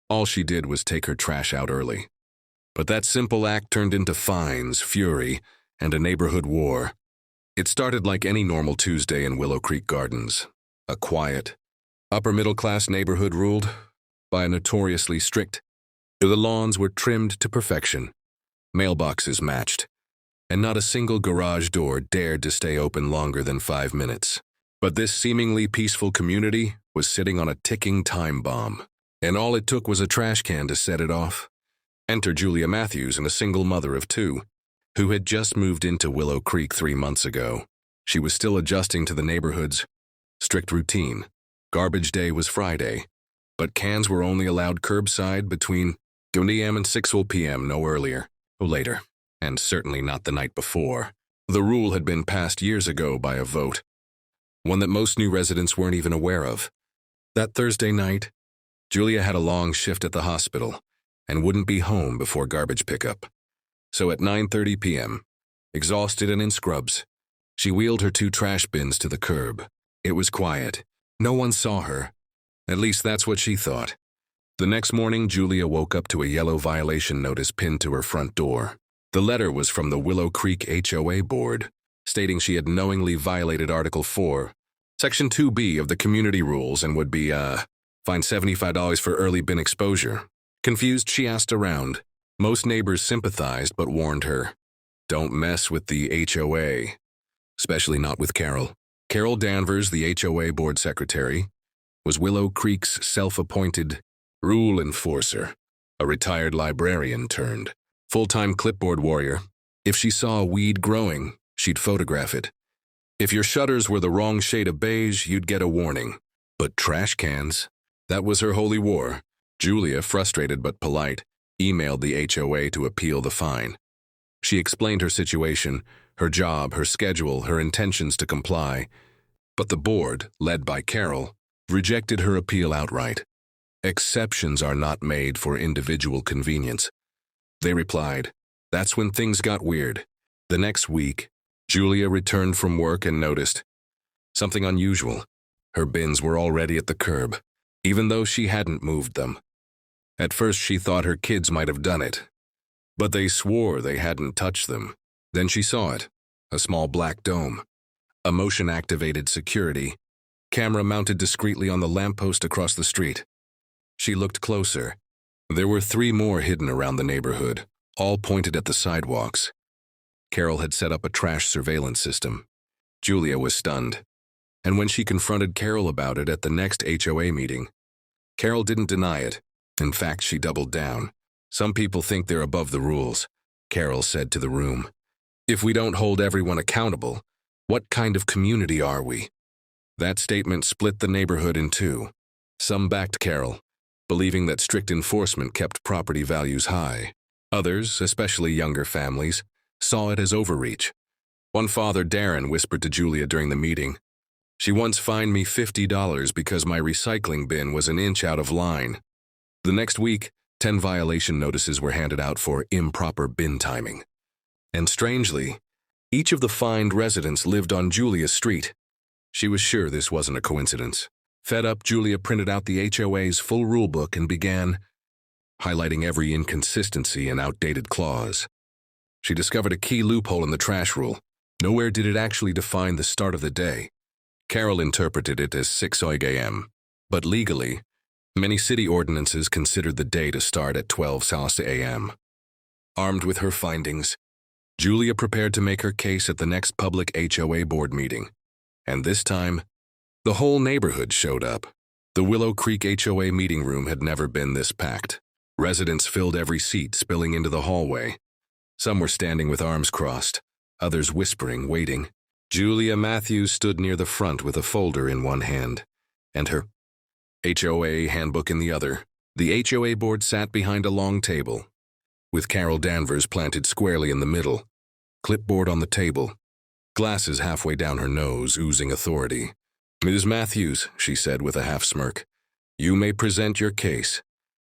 All she did was take her trash out early. But that simple act turned into fines, fury, and a neighborhood war. It started like any normal Tuesday in Willow Creek Gardens. A quiet, upper-middle-class neighborhood ruled by a notoriously strict. The lawns were trimmed to perfection. Mailboxes matched, and not a single garage door dared to stay open longer than 5 minutes. But this seemingly peaceful community was sitting on a ticking time bomb, and all it took was a trash can to set it off. Enter Julia Matthews, and a single mother of 2, who had just moved into Willow Creek 3 months ago. She was still adjusting to the neighborhood's strict routine. Garbage day was Friday, but cans were only allowed curbside between 2 a.m. and 6 p.m., no earlier or later, and certainly not the night before. The rule had been passed years ago by a vote, one that most new residents weren't even aware of. That Thursday night, Julia had a long shift at the hospital and wouldn't be home before garbage pickup. So at 9:30 p.m., exhausted and in scrubs, she wheeled her 2 trash bins to the curb. It was quiet. No one saw her. At least that's what she thought. The next morning, Julia woke up to a yellow violation notice pinned to her front door. The letter was from the Willow Creek HOA board, stating she had knowingly violated Article 4, Section 2B of the community rules and would be, fined $75 for early bin exposure. Confused, she asked around. Most neighbors sympathized but warned her, don't mess with the HOA, especially not with Carol. Carol Danvers, the HOA board secretary, was Willow Creek's self-appointed rule enforcer, a retired librarian turned full-time clipboard warrior. If she saw a weed growing, she'd photograph it. If your shutters were the wrong shade of beige, you'd get a warning. But trash cans, that was her holy war. Julia, frustrated but polite, emailed the HOA to appeal the fine. She explained her situation, her job, her schedule, her intentions to comply. But the board, led by Carol, rejected her appeal outright. Exceptions are not made for individual convenience. They replied. That's when things got weird. The next week, Julia returned from work and noticed something unusual. Her bins were already at the curb, even though she hadn't moved them. At first, she thought her kids might have done it, but they swore they hadn't touched them. Then she saw it, a small black dome, a motion-activated security camera mounted discreetly on the lamppost across the street. She looked closer. There were 3 more hidden around the neighborhood, all pointed at the sidewalks. Carol had set up a trash surveillance system. Julia was stunned, and when she confronted Carol about it at the next HOA meeting, Carol didn't deny it. In fact, she doubled down. Some people think they're above the rules, Carol said to the room. If we don't hold everyone accountable, what kind of community are we? That statement split the neighborhood in 2. Some backed Carol, believing that strict enforcement kept property values high. Others, especially younger families, saw it as overreach. One father, Darren, whispered to Julia during the meeting, "She once fined me $50 because my recycling bin was an inch out of line." The next week, 10 violation notices were handed out for improper bin timing. And strangely, each of the fined residents lived on Julia's street. She was sure this wasn't a coincidence. Fed up, Julia printed out the HOA's full rulebook and began highlighting every inconsistency and outdated clause. She discovered a key loophole in the trash rule. Nowhere did it actually define the start of the day. Carol interpreted it as 6 a.m., but legally, many city ordinances considered the day to start at 12 a.m. Armed with her findings, Julia prepared to make her case at the next public HOA board meeting. And this time, the whole neighborhood showed up. The Willow Creek HOA meeting room had never been this packed. Residents filled every seat, spilling into the hallway. Some were standing with arms crossed, others whispering, waiting. Julia Matthews stood near the front with a folder in one hand, and her HOA handbook in the other. The HOA board sat behind a long table, with Carol Danvers planted squarely in the middle, clipboard on the table, glasses halfway down her nose, oozing authority. "Ms. Matthews," she said with a half-smirk, "you may present your case,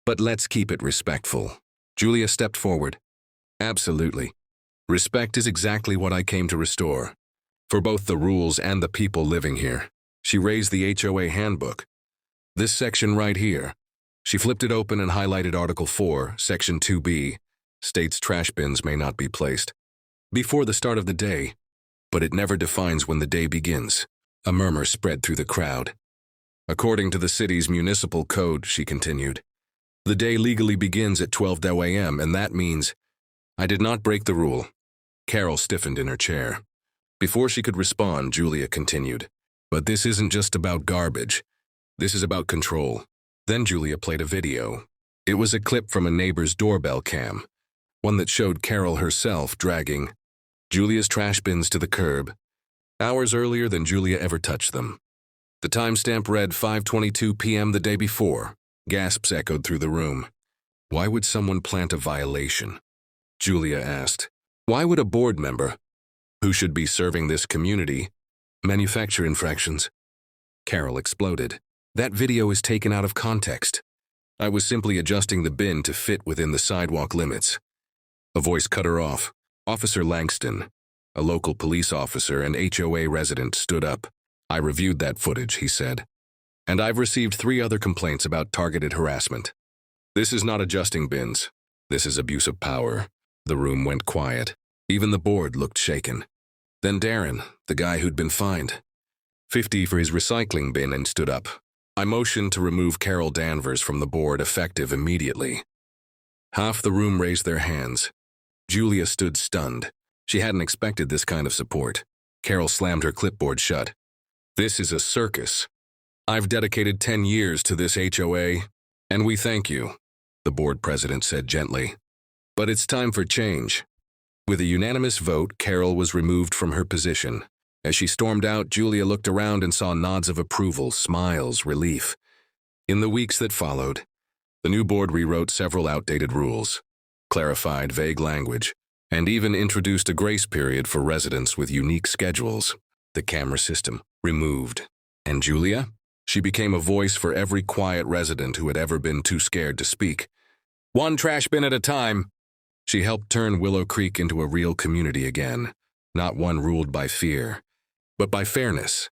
but let's keep it respectful." Julia stepped forward. "Absolutely. Respect is exactly what I came to restore, for both the rules and the people living here." She raised the HOA handbook. "This section right here, She flipped it open and highlighted Article 4, Section 2B, states trash bins may not be placed before the start of the day, but it never defines when the day begins. A murmur spread through the crowd. According to the city's municipal code, she continued, the day legally begins at 12 a.m., and that means I did not break the rule. Carol stiffened in her chair. Before she could respond, Julia continued, but this isn't just about garbage. This is about control. Then Julia played a video. It was a clip from a neighbor's doorbell cam, one that showed Carol herself dragging Julia's trash bins to the curb, hours earlier than Julia ever touched them. The timestamp read 5:22 p.m. the day before. Gasps echoed through the room. Why would someone plant a violation? Julia asked. Why would a board member, who should be serving this community, manufacture infractions? Carol exploded. That video is taken out of context. I was simply adjusting the bin to fit within the sidewalk limits. A voice cut her off. Officer Langston, a local police officer and HOA resident, stood up. I reviewed that footage, he said, and I've received 3 other complaints about targeted harassment. This is not adjusting bins. This is abuse of power. The room went quiet. Even the board looked shaken. Then Darren, the guy who'd been fined $50 for his recycling bin, and stood up. I motioned to remove Carol Danvers from the board, effective immediately. Half the room raised their hands. Julia stood stunned. She hadn't expected this kind of support. Carol slammed her clipboard shut. This is a circus. I've dedicated 10 years to this HOA, and we thank you, the board president said gently. But it's time for change. With a unanimous vote, Carol was removed from her position. As she stormed out, Julia looked around and saw nods of approval, smiles, relief. In the weeks that followed, the new board rewrote several outdated rules, clarified vague language, and even introduced a grace period for residents with unique schedules. The camera system removed. And Julia? She became a voice for every quiet resident who had ever been too scared to speak. One trash bin at a time. She helped turn Willow Creek into a real community again, not one ruled by fear, but by fairness.